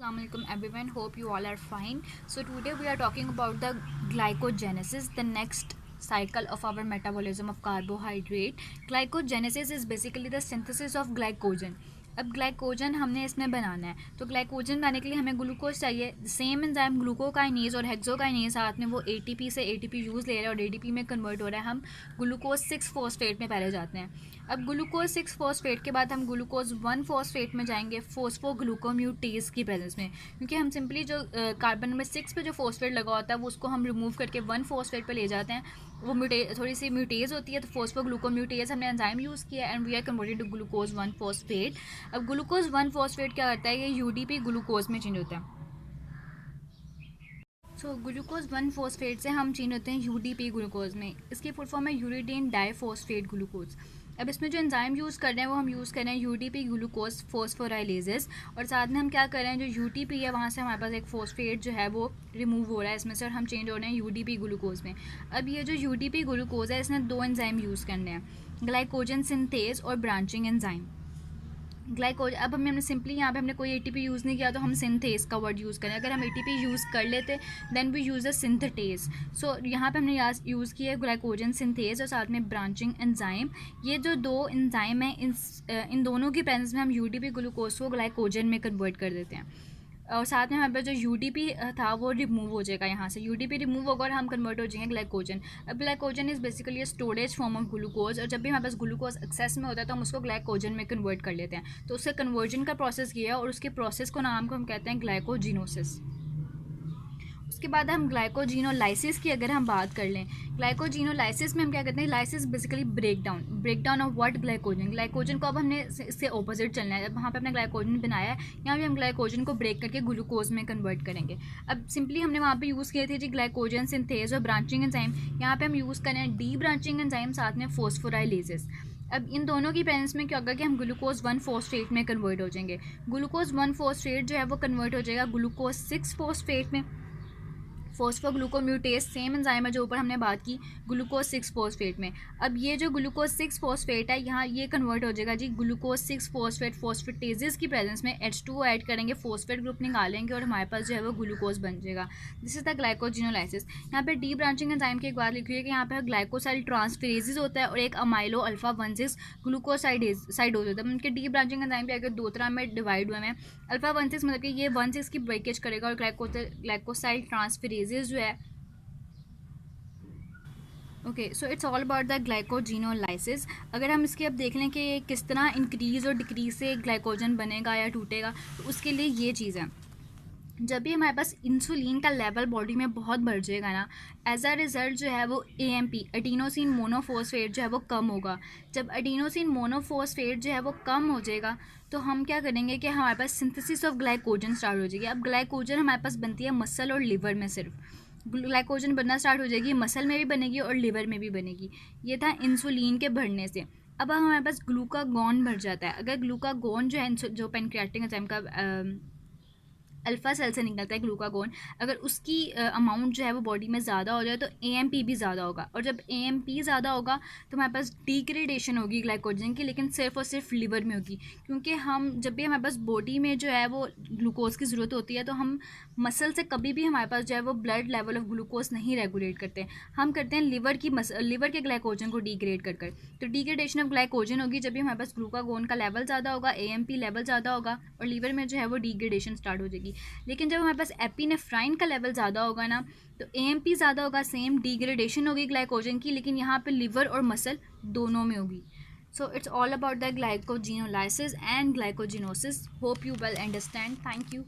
Assalamualaikum everyone, hope you all are fine. So today we are talking about the glycogenesis, the next cycle of our metabolism of carbohydrate. Glycogenesis is basically the synthesis of glycogen. अब glycogen हमने इसमें बनाना है, तो glycogen बनाने के लिए हमें glucose चाहिए. सेम एंजाइम ग्लूकोकाइनेज और हेक्सोकाइनेज साथ में वो एटीपी से एटीपी यूज़ ले रहे हैं और एटीपी में कन्वर्ट हो रहा है. हम ग्लूकोज 6 फॉस्फेट में पहले जाते हैं. अब ग्लूकोज 6 फॉस्फेट के बाद हम ग्लूकोज 1 फॉस्फेट में जाएंगे फोस्फोग्लूकोम्यूटेज की प्रेजेंस में, क्योंकि हम सिंपली जो कार्बन नंबर 6 पे जो फॉस्फेट लगा होता है वो उसको हम रिमूव करके 1 फॉस्फेट पे ले जाते हैं. वो थोड़ी सी म्यूटेज होती है, तो फोस्फोग्लूकोम्यूटेज हमने एंजाइम यूज़ किया and we are converted to glucose 1 phosphate. अब ग्लूकोज 1 फॉस्फेट क्या करता है, ये यूडीपी ग्लूकोज में चेंज होता है. सो ग्लूकोज 1 फॉस्फेट से हम चेंज होते हैं यूडीपी ग्लूकोज में. इसकी फुल फॉर्म है यूरिडीन डाईफॉस्फेट ग्लूकोज. अब इसमें जो एंजाइम यूज़ कर रहे हैं वो हम यूज़ कर रहे हैं यूडीपी ग्लूकोज फॉस्फोराइलेजेस, और साथ में हम क्या कर रहे हैं, जो यूटीपी है वहाँ से हमारे पास एक फॉस्फेट जो है वो रिमूव हो रहा है इसमें से, और हम चेंज हो रहे हैं यूडीपी ग्लूकोज में. अब ये जो यूडीपी ग्लूकोज है इसने दो एंजाइम यूज़ करने हैं, ग्लाइकोजन सिंथेज और ब्रांचिंग एंजाइम. ग्लाइकोज अब हमने सिंपली यहाँ पे हमने कोई एटीपी यूज़ नहीं किया तो हम सिंथेज का वर्ड यूज़ करें. अगर हम एटीपी यूज़ कर लेते then we use a synthetase. So यहाँ पे हमने यूज़ किया है ग्लाइकोजन सिंथेज और साथ में ब्रांचिंग एंजाइम. ये जो दो एंजाइम है इन दोनों की प्रेजेंस में हम यूडीपी ग्लूकोज को ग्लाइकोजन में कन्वर्ट कर देते हैं, और साथ में हमारे पास जो यूडीपी था वो रिमूव हो जाएगा. यहाँ से यूडीपी रिमूव होगा और हम कन्वर्ट हो जाएंगे ग्लाइकोजन. अब glycogen is basically a storage form of glucose, और जब भी हमारे पास ग्लूकोज एक्सेस में होता है तो हम उसको ग्लाइकोजन में कन्वर्ट कर लेते हैं. तो उससे कन्वर्जन का प्रोसेस किया और उसके प्रोसेस को नाम को हम कहते हैं ग्लाइकोजिनोसिस. उसके बाद हम ग्लाइकोजिनोलाइसिस की अगर हम बात कर लें, ग्लाइकोजिनोलाइसिस में हम क्या करते हैं, lysis basically breakdown of what, glycogen को अब हमने इससे ऑपोजिट चलना है. अब वहाँ पे अपने ग्लाइकोजन बनाया है, यहाँ भी हम ग्लाइकोजन को ब्रेक करके ग्लूकोज में कन्वर्ट करेंगे. अब सिंपली हमने वहाँ पे यूज़ किए थे जी ग्लाइकोजन सिंथेज और ब्रांचिंग एंजाइम. यहाँ पे हम यूज़ करें डी ब्रांचिंग एंजाइम साथ में फोस्फोराइलेजेस. अब इन दोनों की प्रेजेंस में क्या होगा कि हम ग्लूकोज 1 फॉस्फेट में कन्वर्ट हो जाएंगे. ग्लूकोज 1 फॉस्फेट जो है वो कन्वर्ट हो जाएगा ग्लूकोज 6 फॉस्फेट में. फोस्फोग्लूकोम्यूटेज सेम एंजाइम है जो ऊपर हमने बात की ग्लूकोज 6 फॉस्फेट में. अब ये जो ग्लूकोज 6 फॉस्फेट है यहाँ ये कन्वर्ट हो जाएगा जी ग्लूकोज 6 फॉस्फेट फोस्फेटेजेस की प्रेजेंस में H2O ऐड करेंगे, फॉस्फेट ग्रुप निकालेंगे और हमारे पास जो है वो ग्लूकोज बन जाएगा. This is the glycogenolysis. यहाँ पे डी ब्रांचिंग एंजाइम की एक बात लिखी है कि यहाँ पे ग्लाइकोसाइल ट्रांसफेरेजेस होता है और एक अमाइलो अल्फा 1,6 ग्लूकोसाइड होता है. उनके डी ब्रांचिंग एंजाइम पे आगे दो तरह में डिवाइड हुए हैं. अल्फा 1,6 मतलब कि ये 1,6 की ब्रेकेज करेगा और ग्लाइकोसाइल ट्रांसफेरेजेस जो है okay. So it's all about the glycogenolysis. अगर हम इसके अब देख लें कि किस तरह इंक्रीज़ और डिक्रीज़ से ग्लाइकोजन बनेगा या टूटेगा, तो उसके लिए ये चीज़ है, जब भी हमारे पास इंसुलिन का लेवल बॉडी में बहुत बढ़ जाएगा ना, एज अ रिज़ल्ट जो है वो एएमपी एडिनोसिन मोनोफॉस्फेट जो है वो कम होगा. जब एडिनोसिन मोनोफॉस्फेट जो है वो कम हो जाएगा तो हम क्या करेंगे कि हमारे पास सिंथेसिस ऑफ ग्लाइकोजन स्टार्ट हो जाएगी. अब ग्लाइकोजन हमारे पास बनती है मसल और लिवर में. सिर्फ ग्लाइकोजन बनना स्टार्ट हो जाएगी, मसल में भी बनेगी और लिवर में भी बनेगी. ये था इंसुलिन के बढ़ने से. अब हमारे पास ग्लूकागॉन बढ़ जाता है. अगर ग्लूकागॉन जो है जो पैनक्रियाटिक एंजाइम का अल्फ़ा सेल से निकलता है ग्लूकागॉन, अगर उसकी अमाउंट जो है वो बॉडी में ज़्यादा हो जाए तो एएमपी भी ज़्यादा होगा. और जब एएमपी ज़्यादा होगा तो हमारे पास डिग्रेडेशन होगी ग्लाइकोजन की, लेकिन सिर्फ और सिर्फ लिवर में होगी. क्योंकि हम जब भी हमारे पास बॉडी में जो है वो ग्लूकोज की ज़रूरत होती है तो हम मसल से कभी भी हमारे पास जो है वो ब्लड लेवल ऑफ ग्लूकोज नहीं रेगुलेट करते. हम करते हैं लिवर के ग्लाइकोजन को डिग्रेड कर. तो डिग्रेडेशन ऑफ ग्लाइकोजन होगी जब भी हमारे पास ग्लूकागॉन का लेवल ज़्यादा होगा, एएमपी लेवल ज़्यादा होगा और लीवर में जो है वो डिग्रेडेशन स्टार्ट हो जाएगी. लेकिन जब हमारे पास एपिनेफ्राइन का लेवल ज़्यादा होगा ना, तो एएमपी ज़्यादा होगा, सेम डिग्रेडेशन होगी ग्लाइकोजन की, लेकिन यहाँ पे लिवर और मसल दोनों में होगी. So it's all about the glycogenolysis and glycogenosis. Hope you well understand. Thank you.